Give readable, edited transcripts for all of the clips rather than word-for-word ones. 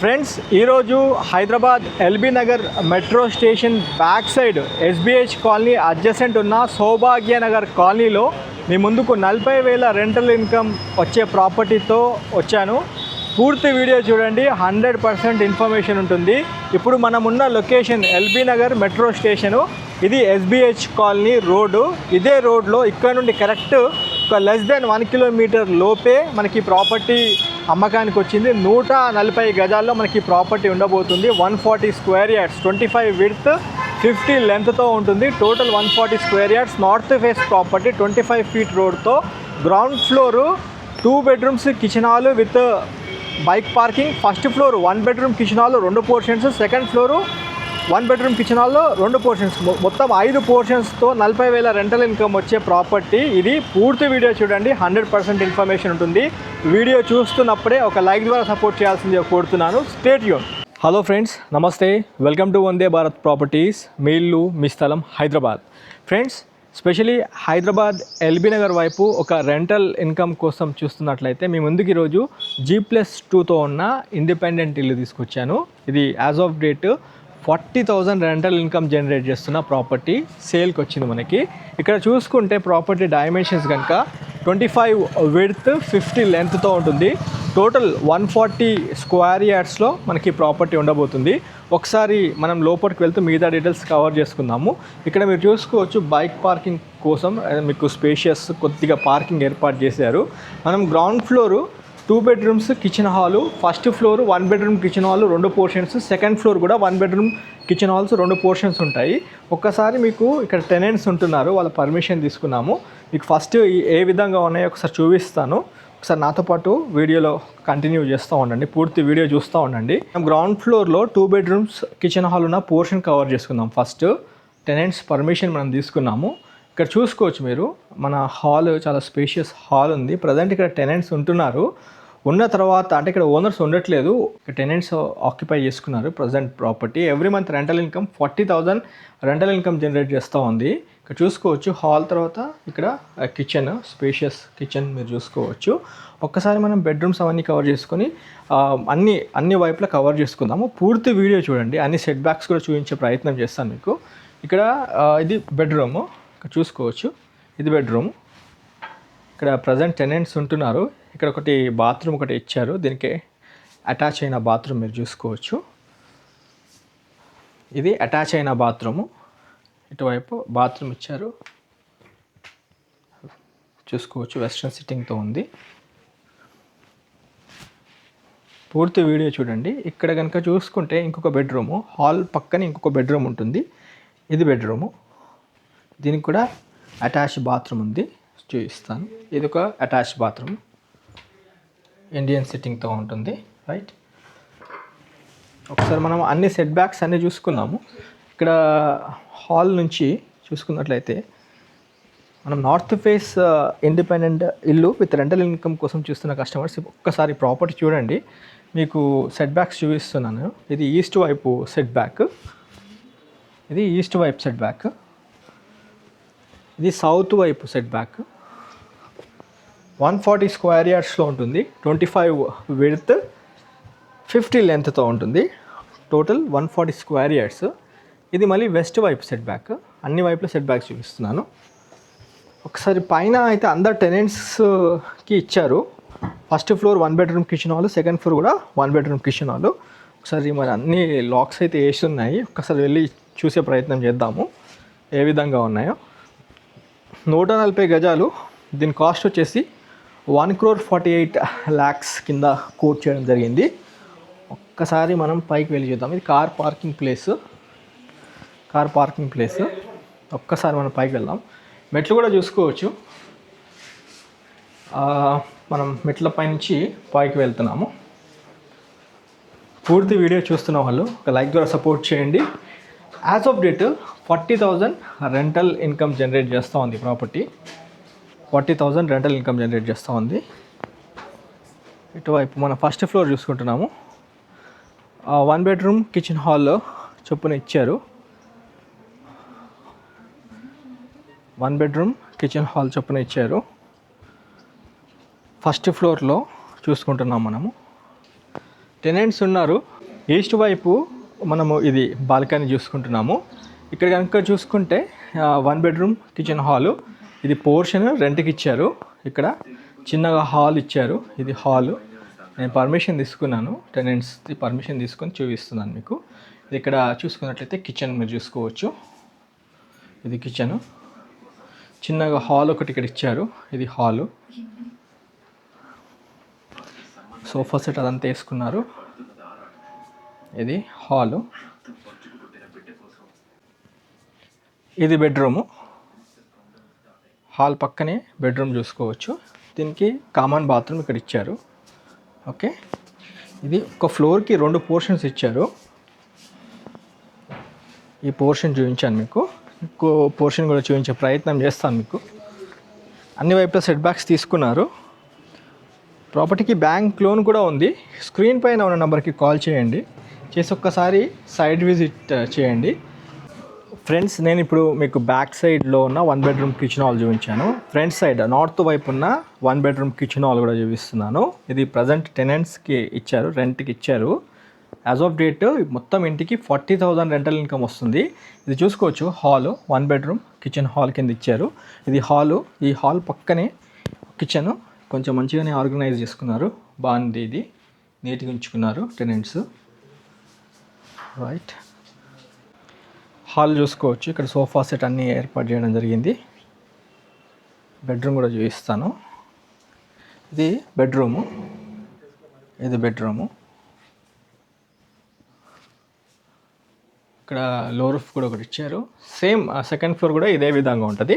Friends ఈరోజు Hyderabad LB Nagar metro station back side SBH colony adjacent ఉన్న సౌభాగ్య నగర్ కాలనీలో మీ ముందుకు 40,000 రెంటల్ ఇన్కమ్ వచ్చే ప్రాపర్టీతో వచ్చాను. పూర్తి వీడియో చూడండి, 100% ఇన్ఫర్మేషన్ ఉంటుంది. ఇప్పుడు మనం ఉన్న location LB Nagar metro station. ఇది ఎస్బిహెచ్ కాలనీ రోడ్డు. ఇదే రోడ్లో ఇక్కడ నుండి కరెక్ట్ ఒక లెస్ దెన్ 1 కిలోమీటర్ లోపే మనకి ప్రాపర్టీ అమ్మకానికి వచ్చింది. 140 గజాల్లో మనకి ప్రాపర్టీ ఉండబోతుంది. 140 స్క్వేర్ యార్డ్స్, 25 విడ్త్ 50 లెంత్తో ఉంటుంది. Total 140 square yards, north face property, 25 feet రోడ్తో. Ground floor 2 bedrooms kitchen hall with bike parking. First floor 1 bedroom kitchen hall 2 portions, second floor 1 bedroom kitchen హాల్లో 2 పోర్షన్స్, మొత్తం 5 పోర్షన్స్తో 40,000 రెంటల్ ఇన్కమ్ వచ్చే property ఇది. పూర్తి video చూడండి, 100% ఇన్ఫర్మేషన్ ఉంటుంది. Video చూస్తున్నప్పుడే ఒక లైక్ ద్వారా సపోర్ట్ చేయాల్సిందిగా కోరుతున్నాను. Stay tune. హలో ఫ్రెండ్స్, నమస్తే, welcome to Vande Bharat properties. మీ ఇల్లు మీ స్థలం Hyderabad. Friends, specially Hyderabad LB Nagar వైపు ఒక రెంటల్ ఇన్కమ్ కోసం చూస్తున్నట్లయితే మీ ముందుకు ఈరోజు G+2తో ఉన్న ఇండిపెండెంట్ ఇల్లు తీసుకొచ్చాను. ఇది as of date 40,000 rental income generate చేస్తున్న ప్రాపర్టీ సేల్కి వచ్చింది మనకి. ఇక్కడ చూసుకుంటే ప్రాపర్టీ డైమెన్షన్స్ కనుక 25 విడ్త్ 50 లెంత్తో ఉంటుంది. టోటల్ 140 స్క్వేర్ యార్డ్స్లో మనకి ప్రాపర్టీ ఉండబోతుంది. ఒకసారి మనం లోపలికి వెళ్తూ మిగతా డీటెయిల్స్ కవర్ చేసుకుందాము. ఇక్కడ మీరు చూసుకోవచ్చు, బైక్ పార్కింగ్ కోసం మీకు స్పేషియస్ కొద్దిగా పార్కింగ్ ఏర్పాటు చేశారు. మనం ground floor 2 bedrooms kitchen hall, first floor 1 bedroom kitchen hall 2 portions, second floor కూడా 1 బెడ్రూమ్ కిచెన్ హాల్స్ 2 పోర్షన్స్ ఉంటాయి. ఒక్కసారి మీకు ఇక్కడ టెనెంట్స్ ఉంటున్నారు, వాళ్ళ పర్మిషన్ తీసుకున్నాము. మీకు ఫస్ట్ ఏ విధంగా ఉన్నాయో ఒకసారి చూపిస్తాను. ఒకసారి నాతో పాటు వీడియోలో కంటిన్యూ చేస్తూ ఉండండి, పూర్తి వీడియో చూస్తూ ఉండండి. గ్రౌండ్ ఫ్లోర్లో 2 బెడ్రూమ్స్ కిచెన్ హాల్ ఉన్న పోర్షన్ కవర్ చేసుకుందాం. ఫస్ట్ టెనెంట్స్ పర్మిషన్ మనం తీసుకున్నాము. ఇక్కడ చూసుకోవచ్చు మీరు, మన హాల్ చాలా స్పేషియస్ హాల్ ఉంది. ప్రజెంట్ ఇక్కడ టెనెంట్స్ ఉంటున్నారు. ఉన్న తర్వాత అంటే ఇక్కడ ఓనర్స్ ఉండట్లేదు, ఇక్కడ టెనెంట్స్ ఆక్యుపై చేసుకున్నారు present property. Every month rental income 40,000 rental income generate చేస్తూ ఉంది. ఇక్కడ చూసుకోవచ్చు హాల్ తర్వాత ఇక్కడ కిచెన్, స్పేషియస్ కిచెన్ మీరు చూసుకోవచ్చు. ఒక్కసారి మనం బెడ్రూమ్స్ అవన్నీ కవర్ చేసుకొని అన్ని వైపులా కవర్ చేసుకుందాము. పూర్తి వీడియో చూడండి, అన్ని సెట్ బ్యాక్స్ కూడా చూపించే ప్రయత్నం చేస్తాను మీకు. ఇక్కడ ఇది బెడ్రూము, ఇక్కడ చూసుకోవచ్చు, ఇది బెడ్రూమ్. ఇక్కడ ప్రజెంట్ టెనెంట్స్ ఉంటున్నారు. ఇక్కడ ఒకటి బాత్రూమ్ ఒకటి ఇచ్చారు, దీనికి అటాచ్ అయిన బాత్రూమ్ మీరు చూసుకోవచ్చు. ఇది అటాచ్ అయిన బాత్రూము, ఇటువైపు బాత్రూమ్ ఇచ్చారు చూసుకోవచ్చు, వెస్ట్రన్ సిట్టింగ్తో ఉంది. పూర్తి వీడియో చూడండి. ఇక్కడ కనుక చూసుకుంటే ఇంకొక బెడ్రూము, హాల్ పక్కన ఇంకొక బెడ్రూమ్ ఉంటుంది. ఇది బెడ్రూము, దీనికి కూడా అటాచ్ బాత్రూమ్ ఉంది, చూపిస్తాను. ఇది ఒక అటాచ్ బాత్రూమ్, ఇండియన్ సిట్టింగ్తో ఉంటుంది. రైట్, ఒకసారి మనం అన్ని సెట్ బ్యాక్స్ అన్నీ చూసుకున్నాము. ఇక్కడ హాల్ నుంచి చూసుకున్నట్లయితే మనం నార్త్ ఫేస్ ఇండిపెండెంట్ ఇల్లు విత్ రెంటల్ ఇన్కమ్ కోసం చూస్తున్న కస్టమర్స్ ఒక్కసారి ప్రాపర్టీ చూడండి. మీకు సెట్ బ్యాక్స్ చూపిస్తున్నాను. ఇది ఈస్ట్ వైపు సెట్ బ్యాక్, ఇది ఈస్ట్ వైపు సెట్ బ్యాక్, ఇది సౌత్ వైపు సెట్ బ్యాక్. 140 స్క్వేర్ యార్డ్స్లో ఉంటుంది. 25 విడ్త్ 50 లెంత్తో ఉంటుంది. Total 140 square yards. ఇది మళ్ళీ వెస్ట్ వైపు సెట్ బ్యాక్. అన్ని వైపులో సెట్ బ్యాక్స్ చూపిస్తున్నాను. ఒకసారి పైన అయితే అందరు టెనెంట్స్కి ఇచ్చారు. First floor 1 bedroom kitchen hall, second floor కూడా 1 బెడ్రూమ్ కిచెన్ హాల్. ఒకసారి మరి అన్ని లాక్స్ అయితే వేసి ఉన్నాయి, ఒకసారి వెళ్ళి చూసే ప్రయత్నం చేద్దాము ఏ విధంగా ఉన్నాయో. 140 గజాలు, దీని కాస్ట్ వచ్చేసి 1,48,00,000 కింద కోట్ చేయడం జరిగింది. ఒక్కసారి మనం పైకి వెళ్ళి చూద్దాం. ఇది కార్ పార్కింగ్ ప్లేస్. ఒక్కసారి మనం పైకి వెళ్దాం. మెట్లు కూడా చూసుకోవచ్చు. మనం మెట్ల పైనుంచి పైకి వెళ్తున్నాము. పూర్తి వీడియో చూస్తున్న వాళ్ళు ఒక లైక్ ద్వారా సపోర్ట్ చేయండి. As of date 40,000 rental income generate చేస్తూ ఉంది ప్రాపర్టీ. 40,000 రెంటల్ ఇన్కమ్ జనరేట్ చేస్తూ ఉంది. ఇటువైపు మన ఫస్ట్ ఫ్లోర్ చూసుకుంటున్నాము. 1 బెడ్రూమ్ కిచెన్ హాల్ చొప్పున ఇచ్చారు. 1 బెడ్రూమ్ కిచెన్ హాల్ చొప్పున ఇచ్చారు. ఫస్ట్ ఫ్లోర్లో చూసుకుంటున్నాం మనము. టెనెంట్స్ ఉన్నారు. ఈస్ట్ వైపు మనము ఇది బాల్కనీ చూసుకుంటున్నాము. ఇక్కడ కనుక చూసుకుంటే 1 బెడ్రూమ్ కిచెన్ హాలు. ఇది పోర్షన్ రెంట్కి ఇచ్చారు. ఇక్కడ చిన్నగా హాల్ ఇచ్చారు. ఇది హాలు. నేను పర్మిషన్ తీసుకున్నాను, టెనెంట్స్ది పర్మిషన్ తీసుకొని చూపిస్తున్నాను మీకు. ఇది ఇక్కడ చూసుకున్నట్లయితే కిచెన్ మీరు చూసుకోవచ్చు. ఇది కిచెను. చిన్నగా హాల్ ఒకటి ఇక్కడ ఇచ్చారు. ఇది హాలు. సోఫా సెట్ అదంతా వేసుకున్నారు. ఇది హాలు. ఇది బెడ్రూము. హాల్ పక్కనే బెడ్రూమ్ చూసుకోవచ్చు. దీనికి కామన్ బాత్రూమ్ ఇక్కడ ఇచ్చారు. ఓకే, ఇది ఒక ఫ్లోర్కి 2 పోర్షన్స్ ఇచ్చారు. ఈ పోర్షన్ చూపించాను మీకు. ఇంకో పోర్షన్ కూడా చూపించే ప్రయత్నం చేస్తాను మీకు. అన్ని వైపులా సెట్ బ్యాక్స్ తీసుకున్నారు. ప్రాపర్టీకి బ్యాంక్ లోన్ కూడా ఉంది. స్క్రీన్ పైన ఉన్న నెంబర్కి కాల్ చేయండి. చేసి ఒక్కసారి సైడ్ విజిట్ చేయండి. ఫ్రెండ్స్, నేను ఇప్పుడు మీకు బ్యాక్ సైడ్లో ఉన్న 1 బెడ్రూమ్ కిచెన్ హాల్ చూపించాను. ఫ్రంట్ సైడ్ నార్త్ వైపు ఉన్న 1 బెడ్రూమ్ కిచెన్ హాల్ కూడా చూపిస్తున్నాను. ఇది ప్రజెంట్ టెనెంట్స్కి ఇచ్చారు, రెంట్కి ఇచ్చారు. యాజ్ ఆఫ్ డేట్ మొత్తం ఇంటికి 40,000 రెంటల్ ఇన్కమ్ వస్తుంది. ఇది చూసుకోవచ్చు. హాలు 1 బెడ్రూమ్ కిచెన్ హాల్ కింద ఇచ్చారు. ఇది హాలు. ఈ హాల్ పక్కనే కిచెను కొంచెం మంచిగానే ఆర్గనైజ్ చేసుకున్నారు. బాగుంది. ఇది నీట్గా ఉంచుకున్నారు టెనెంట్స్. రైట్, హాల్ చూసుకోవచ్చు. ఇక్కడ సోఫా సెట్ అన్నీ ఏర్పాటు చేయడం జరిగింది. బెడ్రూమ్ కూడా చూపిస్తాను. ఇది బెడ్రూము. ఇది బెడ్రూము. ఇక్కడ లో రూఫ్ కూడా ఒకటి ఇచ్చారు. సేమ్ సెకండ్ ఫ్లోర్ కూడా ఇదే విధంగా ఉంటుంది.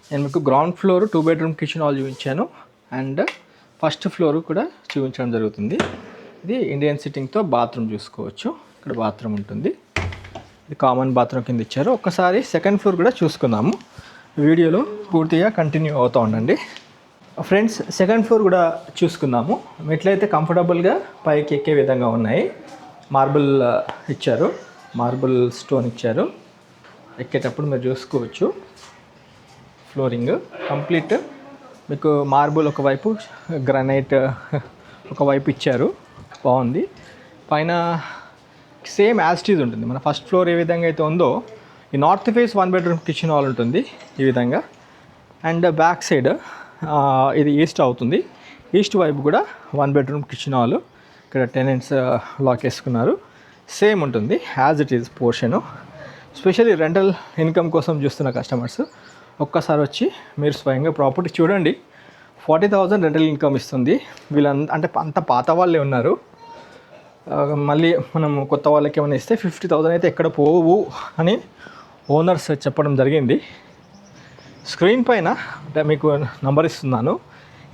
నేను మీకు ground floor 2 bedroom kitchen hall చూపించాను. అండ్ ఫస్ట్ ఫ్లోర్ కూడా చూపించడం జరుగుతుంది. ఇది ఇండియన్ సిట్టింగ్తో బాత్రూమ్ చూసుకోవచ్చు. ఇక్కడ బాత్రూమ్ ఉంటుంది. ఇది కామన్ బాత్రూమ్ కింద ఇచ్చారు. ఒక్కసారి సెకండ్ ఫ్లోర్ కూడా చూసుకుందాము. వీడియోలో పూర్తిగా కంటిన్యూ అవుతూ ఉండండి. ఫ్రెండ్స్, సెకండ్ ఫ్లోర్ కూడా చూసుకుందాము. మెట్లయితే కంఫర్టబుల్గా పైకి ఎక్కే విధంగా ఉన్నాయి. మార్బుల్ ఇచ్చారు, మార్బుల్ స్టోన్ ఇచ్చారు. ఎక్కేటప్పుడు మీరు చూసుకోవచ్చు. ఫ్లోరింగ్ కంప్లీట్ మీకు మార్బుల్ ఒకవైపు, గ్రానైట్ ఒకవైపు ఇచ్చారు. బాగుంది. పైన సేమ్ యాజ్ ఇట్ ఈజ్ ఉంటుంది. మన ఫస్ట్ ఫ్లోర్ ఏ విధంగా అయితే ఉందో ఈ north face 1 bedroom kitchen hall ఉంటుంది ఈ విధంగా. అండ్ బ్యాక్ సైడ్ ఇది ఈస్ట్ అవుతుంది. ఈస్ట్ వైపు కూడా 1 బెడ్రూమ్ కిచెన్ హాల్. ఇక్కడ టెనెంట్స్ లాక్ వేసుకున్నారు. సేమ్ ఉంటుంది as it is portion. Specially rental income కోసం చూస్తున్న కస్టమర్స్ ఒక్కసారి వచ్చి మీరు స్వయంగా ప్రాపర్టీ చూడండి. 40,000 రెంటల్ ఇన్కమ్ ఇస్తుంది. అంటే అంత పాత వాళ్ళే ఉన్నారు. మళ్ళీ మనం కొత్త వాళ్ళకి ఏమైనా ఇస్తే 50,000 అయితే ఎక్కడ పోవు అని ఓనర్స్ చెప్పడం జరిగింది. స్క్రీన్ పైన అంటే మీకు నంబర్ ఇస్తున్నాను.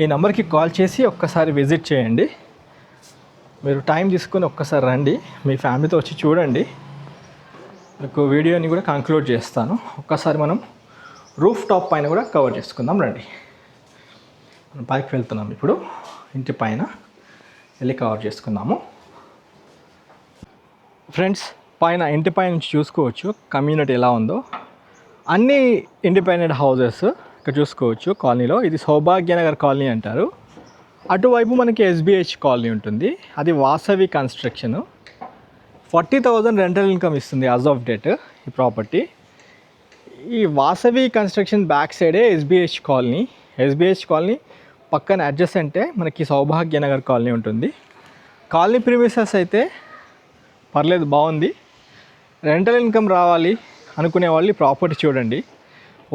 ఈ నెంబర్కి కాల్ చేసి ఒక్కసారి విజిట్ చేయండి. మీరు టైం తీసుకొని ఒక్కసారి రండి, మీ ఫ్యామిలీతో వచ్చి చూడండి. మీకు వీడియోని కూడా కంక్లూడ్ చేస్తాను. ఒక్కసారి మనం రూఫ్ టాప్ పైన కూడా కవర్ చేసుకుందాం. రండి, మనం పైకి వెళ్తున్నాం. ఇప్పుడు ఇంటి పైన వెళ్ళి కవర్ చేసుకుందాము. ఫ్రెండ్స్, పైన ఇంటి పై నుంచి చూసుకోవచ్చు కమ్యూనిటీ ఎలా ఉందో. అన్ని ఇండిపెండెంట్ హౌసెస్ ఇక్కడ చూసుకోవచ్చు కాలనీలో. ఇది సౌభాగ్యనగర్ కాలనీ అంటారు. అటువైపు మనకి ఎస్బిహెచ్ కాలనీ ఉంటుంది. అది వాసవి కన్స్ట్రక్షన్. 40,000 రెంటల్ ఇన్కమ్ ఇస్తుంది యాజ్ ఆఫ్ డేట్ ఈ ప్రాపర్టీ. ఈ వాసవి కన్స్ట్రక్షన్ బ్యాక్ సైడే ఎస్బిహెచ్ కాలనీ. ఎస్బిహెచ్ కాలనీ పక్కన అడ్జసెంటే మనకి సౌభాగ్యనగర్ కాలనీ ఉంటుంది. కాలనీ ప్రిమిసెస్ అయితే పర్లేదు, బాగుంది. రెంటల్ ఇన్కమ్ రావాలి అనుకునే వాళ్ళు ప్రాపర్టీ చూడండి.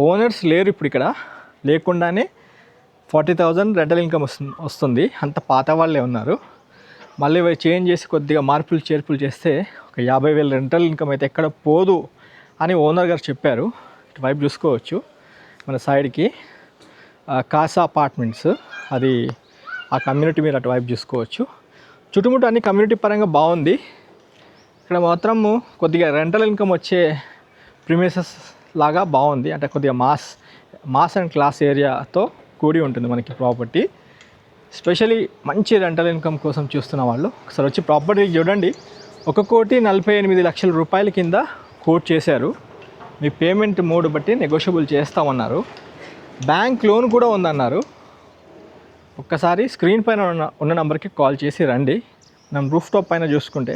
ఓనర్స్ లేరు ఇప్పుడు ఇక్కడ. లేకుండానే 40,000 రెంటల్ ఇన్కమ్ వస్తుంది. అంత పాత వాళ్ళే ఉన్నారు. మళ్ళీ చేంజ్ చేసి కొద్దిగా మార్పులు చేర్పులు చేస్తే ఒక 50,000 రెంటల్ ఇన్కమ్ అయితే ఎక్కడ పోదు అని ఓనర్ గారు చెప్పారు. ఇటువైపు చూసుకోవచ్చు మన సైడ్కి కాసా అపార్ట్మెంట్స్. అది ఆ కమ్యూనిటీ మీరు అటువైపు చూసుకోవచ్చు. చుట్టుముట్టు అన్ని కమ్యూనిటీ పరంగా బాగుంది. ఇక్కడ మాత్రం కొద్దిగా రెంటల్ ఇన్కమ్ వచ్చే ప్రిమిసెస్ లాగా బాగుంది. అంటే కొద్దిగా మాస్ అండ్ క్లాస్ ఏరియాతో కూడి ఉంటుంది మనకి ప్రాపర్టీ. స్పెషలీ మంచి రెంటల్ ఇన్కమ్ కోసం చూస్తున్న వాళ్ళు ఒకసారి వచ్చి ప్రాపర్టీ చూడండి. 1,48,00,000 రూపాయల కింద కోట్ చేశారు. మీ పేమెంట్ మోడ్ బట్టి నెగోషియబుల్ చేస్తామన్నారు. బ్యాంక్ లోన్ కూడా ఉందన్నారు. ఒక్కసారి స్క్రీన్ పైన ఉన్న నెంబర్కి కాల్ చేసి రండి. మనం రూఫ్ టాప్ పైన చూసుకుంటే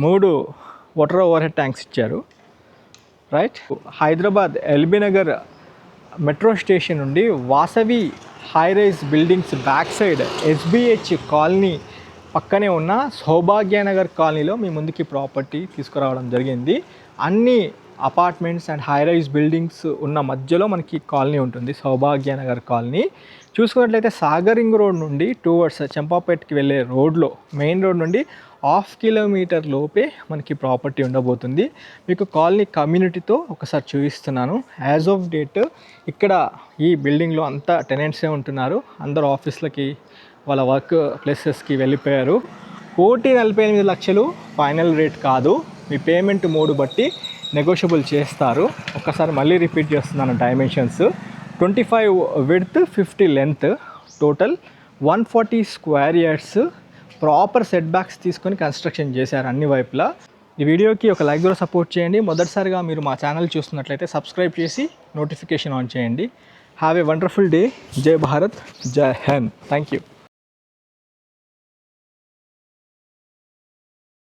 3 వాటర్ ఓవర్ హెడ్ ట్యాంక్స్ ఇచ్చారు. Right, Hyderabad LB Nagar metro station నుండి Vasavi high rise buildings back side SBH colony పక్కనే ఉన్న సౌభాగ్యనగర్ కాలనీలో మీ ముందుకి ప్రాపర్టీ తీసుకురావడం జరిగింది. అన్ని apartments and high rise buildings ఉన్న మధ్యలో మనకి కాలనీ ఉంటుంది, సౌభాగ్యనగర్ కాలనీ. చూసుకున్నట్లయితే సాగర్ రింగ్ రోడ్ నుండి టువర్డ్స్ చంపాపేట్కి వెళ్ళే రోడ్లో, మెయిన్ రోడ్ నుండి 1/2 కిలోమీటర్ లోపే మనకి ప్రాపర్టీ ఉండబోతుంది. మీకు కాలనీ కమ్యూనిటీతో ఒకసారి చూపిస్తున్నాను. యాజ్ ఆఫ్ డేట్ ఇక్కడ ఈ బిల్డింగ్లో అంతా టెనెంట్సే ఉంటున్నారు. అందరూ ఆఫీస్లకి వాళ్ళ వర్క్ ప్లేసెస్కి వెళ్ళిపోయారు. 1,48 లక్షలు ఫైనల్ రేట్ కాదు, మీ పేమెంట్ మోడ్ బట్టి నెగోషియబుల్ చేస్తారు. ఒక్కసారి మళ్ళీ రిపీట్ చేస్తున్నాను dimensions. 25 width, 50 length, total 140 square yards. Proper set backs తీసుకొని కన్స్ట్రక్షన్ చేశారు అన్ని వైపులా. ఈ వీడియోకి ఒక లైక్ ద్వారా సపోర్ట్ చేయండి. మొదటిసారిగా మీరు మా ఛానల్ చూస్తున్నట్లయితే సబ్స్క్రైబ్ చేసి నోటిఫికేషన్ ఆన్ చేయండి. Have a wonderful day. జై భారత్, జై హింద్. Thank you.